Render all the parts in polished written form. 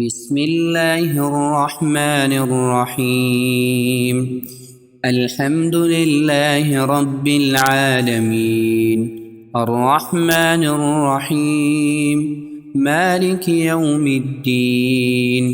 بسم الله الرحمن الرحيم. الحمد لله رب العالمين، الرحمن الرحيم، مالك يوم الدين.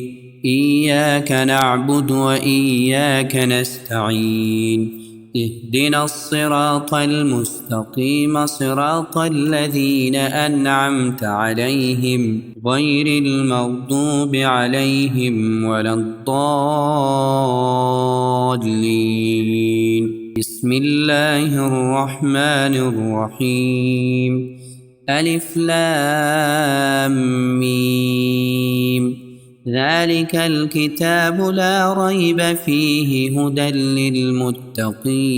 إياك نعبد وإياك نستعين. اهدنا الصراط المستقيم، صراط الذين أنعمت عليهم غير المغضوب عليهم ولا الضالين. بسم الله الرحمن الرحيم. ألف لام ميم. ذلك الكتاب لا ريب فيه هدى للمتقين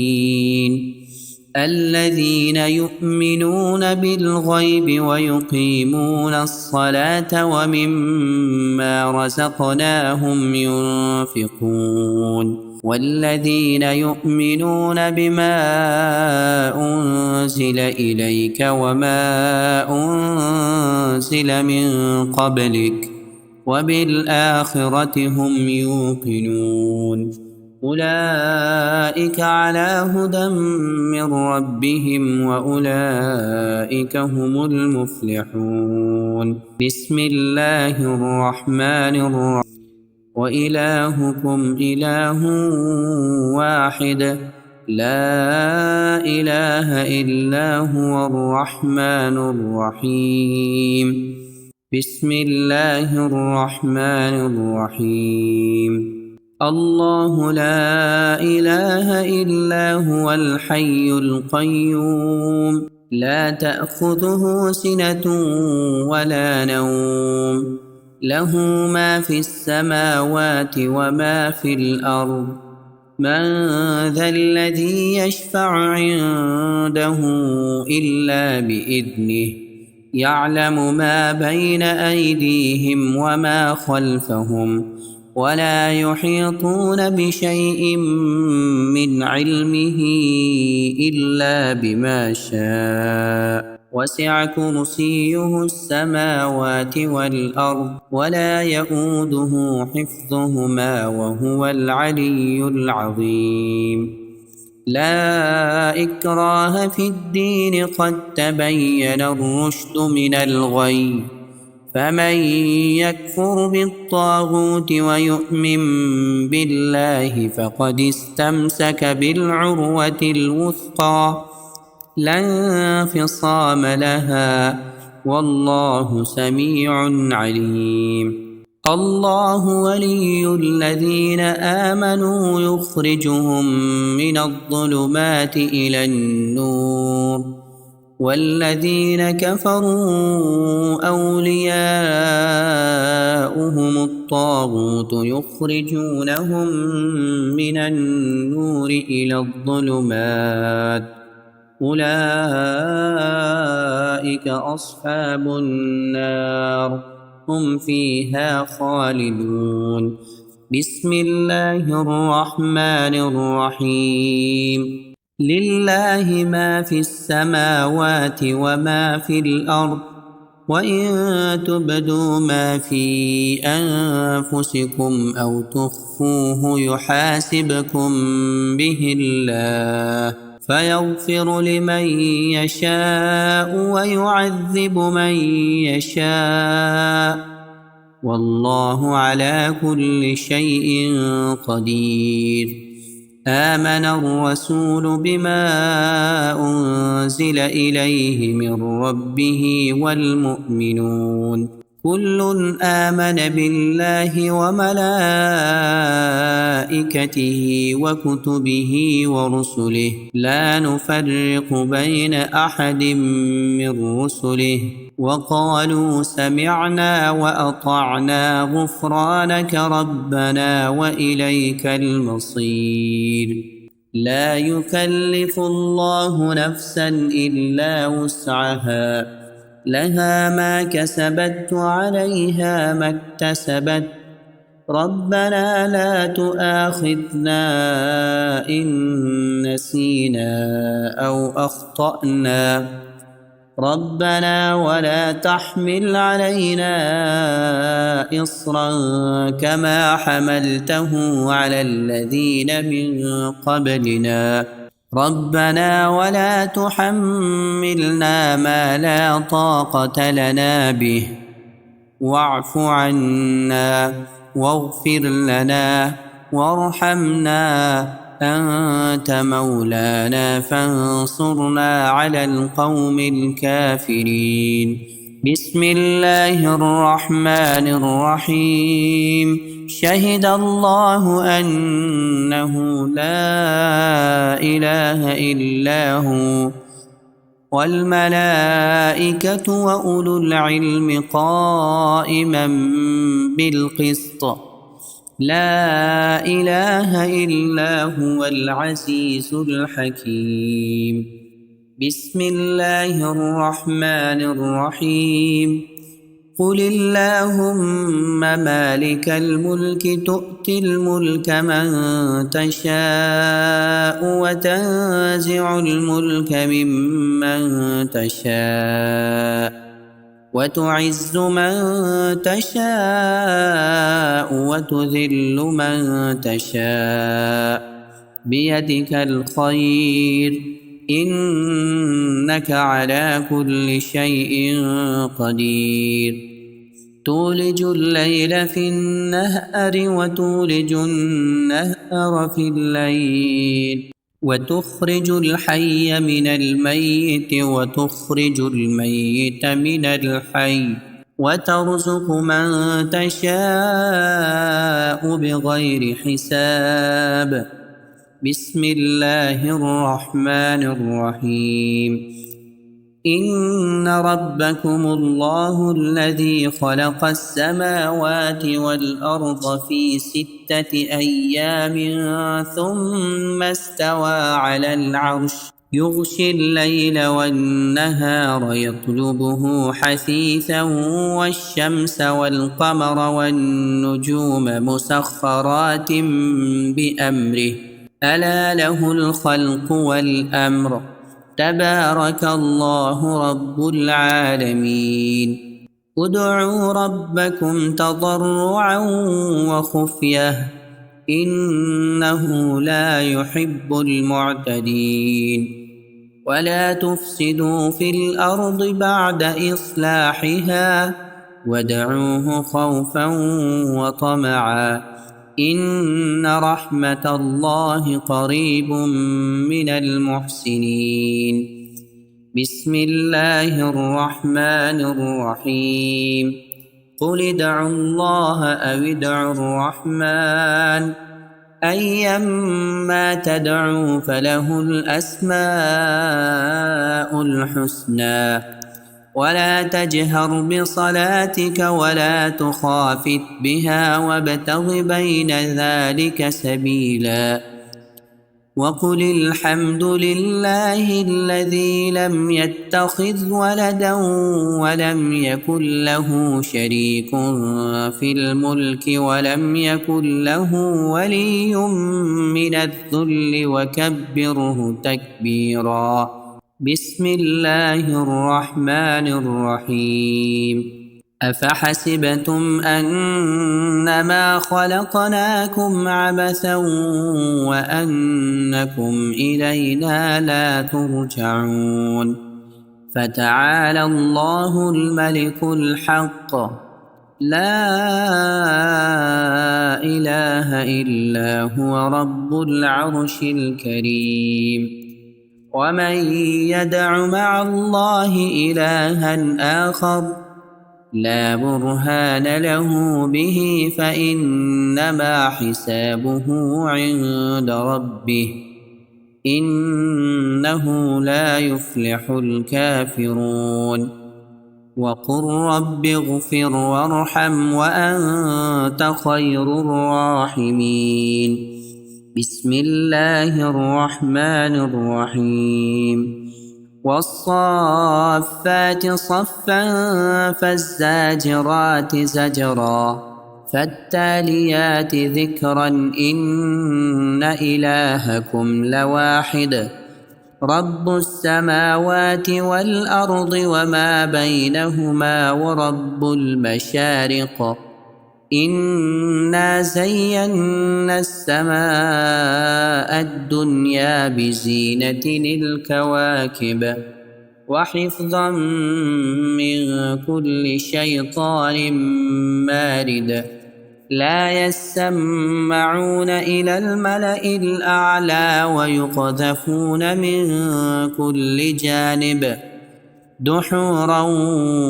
الذين يؤمنون بالغيب ويقيمون الصلاة ومما رزقناهم ينفقون والذين يؤمنون بما أنزل إليك وما أنزل من قبلك وبالآخرة هم يوقنون. أولئك على هدى من ربهم وأولئك هم المفلحون. بسم الله الرحمن الرحيم. وإلهكم إله واحد لا إله إلا هو الرحمن الرحيم. بسم الله الرحمن الرحيم. الله لا إله إلا هو الحي القيوم، لا تأخذه سنة ولا نوم، له ما في السماوات وما في الأرض. من ذا الذي يشفع عنده إلا بإذنه، يعلم ما بين أيديهم وما خلفهم، ولا يحيطون بشيء من علمه إلا بما شاء. وسع كرسيه السماوات والأرض ولا يئوده حفظهما وهو العلي العظيم. لا إكراه في الدين، قد تبين الرشد من الغي، فمن يكفر بالطاغوت ويؤمن بالله فقد استمسك بالعروة الوثقى لا انفصام لها، والله سميع عليم. الله ولي الذين آمنوا يخرجهم من الظلمات إلى النور، والذين كفروا أولياؤهم الطاغوت يخرجونهم من النور إلى الظلمات، أولئك أصحاب النار هم فيها خالدون. بسم الله الرحمن الرحيم. لله ما في السماوات وما في الأرض، وإن تبدوا ما في أنفسكم أو تخفوه يحاسبكم به الله، فيغفر لمن يشاء ويعذب من يشاء، والله على كل شيء قدير. آمن الرسول بما أنزل إليه من ربه والمؤمنون كل آمن بالله وملائكته وكتبه ورسله لا نفرق بين أحد من رسله، وقالوا سمعنا وأطعنا غفرانك ربنا وإليك المصير. لا يكلف الله نفسا إلا وسعها، لها ما كسبت وعليها ما اكتسبت. ربنا لا تؤاخذنا إن نسينا أو أخطأنا، ربنا ولا تحمل علينا إصرا كما حملته على الذين من قبلنا ربنا ولا تحملنا ما لا طاقة لنا به واعف عنا واغفر لنا وارحمنا أنت مولانا فانصرنا على القوم الكافرين بسم الله الرحمن الرحيم شهد الله أنه لا إله إلا هو والملائكة وأولو العلم قائما بالقسط لا إله إلا هو العزيز الحكيم بسم الله الرحمن الرحيم قل اللهم مالك الملك تؤتي الملك من تشاء وتنزع الملك ممن تشاء وتعز من تشاء وتذل من تشاء بيدك الخير إنك على كل شيء قدير تولج الليل في النهار وتولج النهار في الليل وتخرج الحي من الميت وتخرج الميت من الحي وترزق من تشاء بغير حساب بسم الله الرحمن الرحيم إن ربكم الله الذي خلق السماوات والأرض في 6 أيام ثم استوى على العرش يغشي الليل والنهار يطلبه حثيثا والشمس والقمر والنجوم مسخرات بأمره ألا له الخلق والأمر تبارك الله رب العالمين ادعوا ربكم تضرعا وخفية إنه لا يحب المعتدين ولا تفسدوا في الأرض بعد إصلاحها وادعوه خوفا وطمعا إن رحمة الله قريب من المحسنين بسم الله الرحمن الرحيم قل ادعوا الله أو ادعوا الرحمن أيما تدعوا فله الأسماء الحسنى ولا تجهر بصلاتك ولا تخافت بها وابتغ بين ذلك سبيلا وقل الحمد لله الذي لم يتخذ ولدا ولم يكن له شريك في الملك ولم يكن له ولي من الذل وكبره تكبيرا بسم الله الرحمن الرحيم أفحسبتم أنما خلقناكم عبثا وأنكم إلينا لا ترجعون فتعالى الله الملك الحق لا إله إلا هو رب العرش الكريم ومن يدع مع الله إلها آخر لا برهان له به فإنما حسابه عند ربه إنه لا يفلح الكافرون وقل رب اغفر وارحم وأنت خير الراحمين بسم الله الرحمن الرحيم والصافات صفا فالزاجرات زجرا فالتاليات ذكرا إن إلهكم لواحد رب السماوات والأرض وما بينهما ورب المشارق إنا زينا السماء الدنيا بزينة الكواكب وحفظا من كل شيطان مارد لا يسمعون إلى الملأ الأعلى ويقذفون من كل جانب دحورا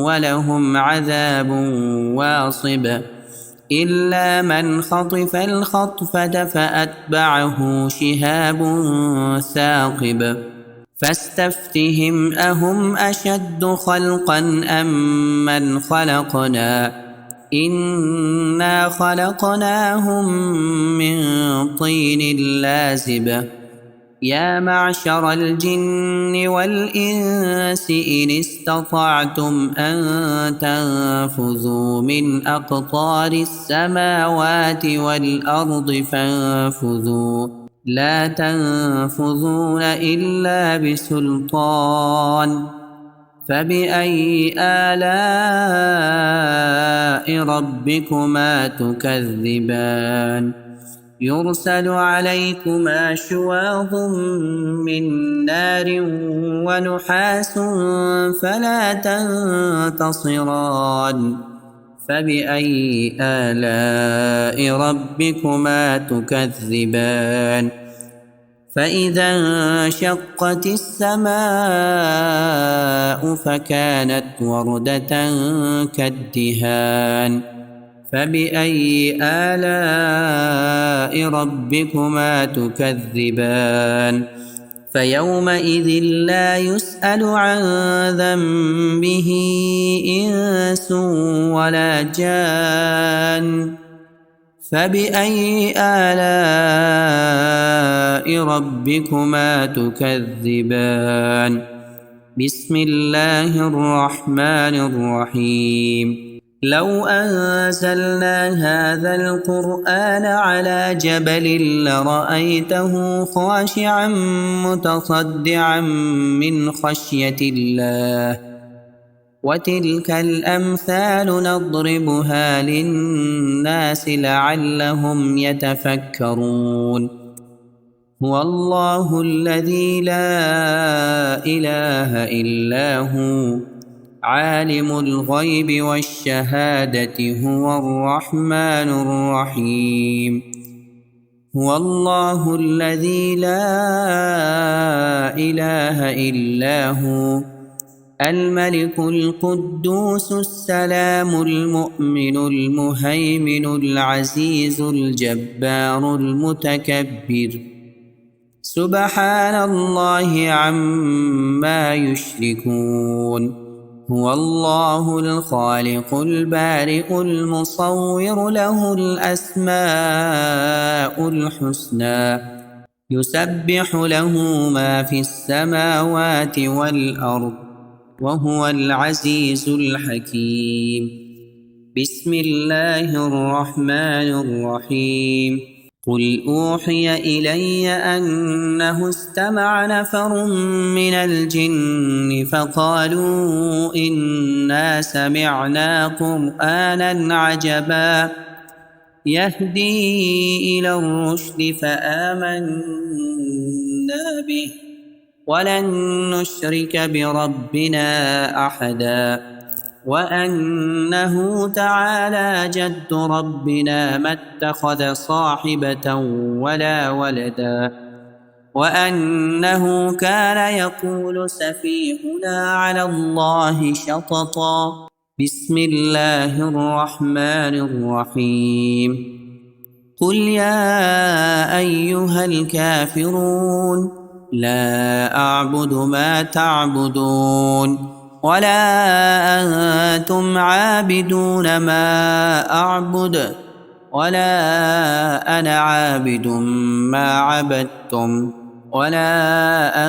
ولهم عذاب واصب إلا من خطف الخطفة فأتبعه شهاب ثاقب فاستفتهم أهم أشد خلقا أم من خلقنا إنا خلقناهم من طين لازب يا معشر الجن والإنس إن استطعتم أن تنفذوا من أقطار السماوات والأرض فانفذوا لا تنفذون إلا بسلطان فبأي آلاء ربكما تكذبان يرسل عليكما شواظ من نار ونحاس فلا تنتصران فبأي آلاء ربكما تكذبان فإذا انشقت السماء فكانت وردة كالدهان فبأي آلاء ربكما تكذبان فيومئذ لا يسأل عن ذنبه إنس ولا جان فبأي آلاء ربكما تكذبان بسم الله الرحمن الرحيم لو أنزلنا هذا القرآن على جبل لرأيته خاشعا متصدعا من خشية الله وتلك الأمثال نضربها للناس لعلهم يتفكرون هو الله الذي لا إله إلا هو عالم الغيب والشهادة هو الرحمن الرحيم هو الله الذي لا إله إلا هو الملك القدوس السلام المؤمن المهيمن العزيز الجبار المتكبر سبحان الله عما يشركون هو الله الخالق البارئ المصور له الأسماء الحسنى يسبح له ما في السماوات والأرض وهو العزيز الحكيم بسم الله الرحمن الرحيم قل أوحي إلي أنه استمع نفر من الجن فقالوا إنا سمعنا قرآنا عجبا يهدي إلى الرشد فآمنا به ولن نشرك بربنا أحدا وأنه تعالى جد ربنا ما اتخذ صاحبة ولا ولدا وأنه كان يقول سفيهنا على الله شططا بسم الله الرحمن الرحيم قل يا أيها الكافرون لا أعبد ما تعبدون ولا أنتم عابدون ما أعبد ولا أنا عابد ما عبدتم ولا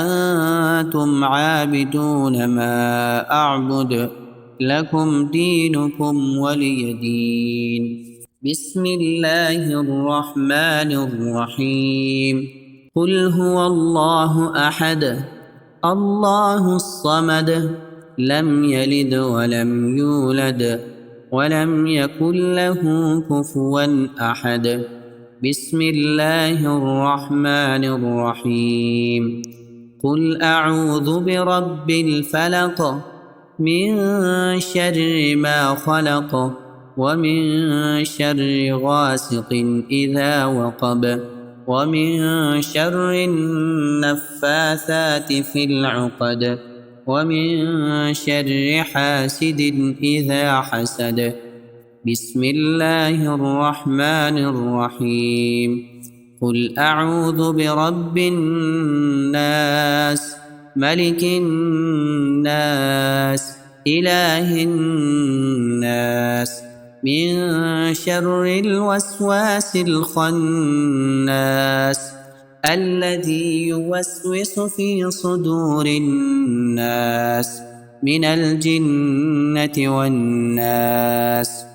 أنتم عابدون ما أعبد لكم دينكم ولي دين بسم الله الرحمن الرحيم قل هو الله أحد الله الصمد لم يلد ولم يولد ولم يكن له كفوا أحد. بسم الله الرحمن الرحيم. قل أعوذ برب الفلق من شر ما خلق ومن شر غاسق إذا وقب ومن شر النفاثات في العقد ومن شر حاسد إذا حسد. بسم الله الرحمن الرحيم. قل أعوذ برب الناس ملك الناس إله الناس من شر الوسواس الخناس الذي يوسوس في صدور الناس من الجنة والناس.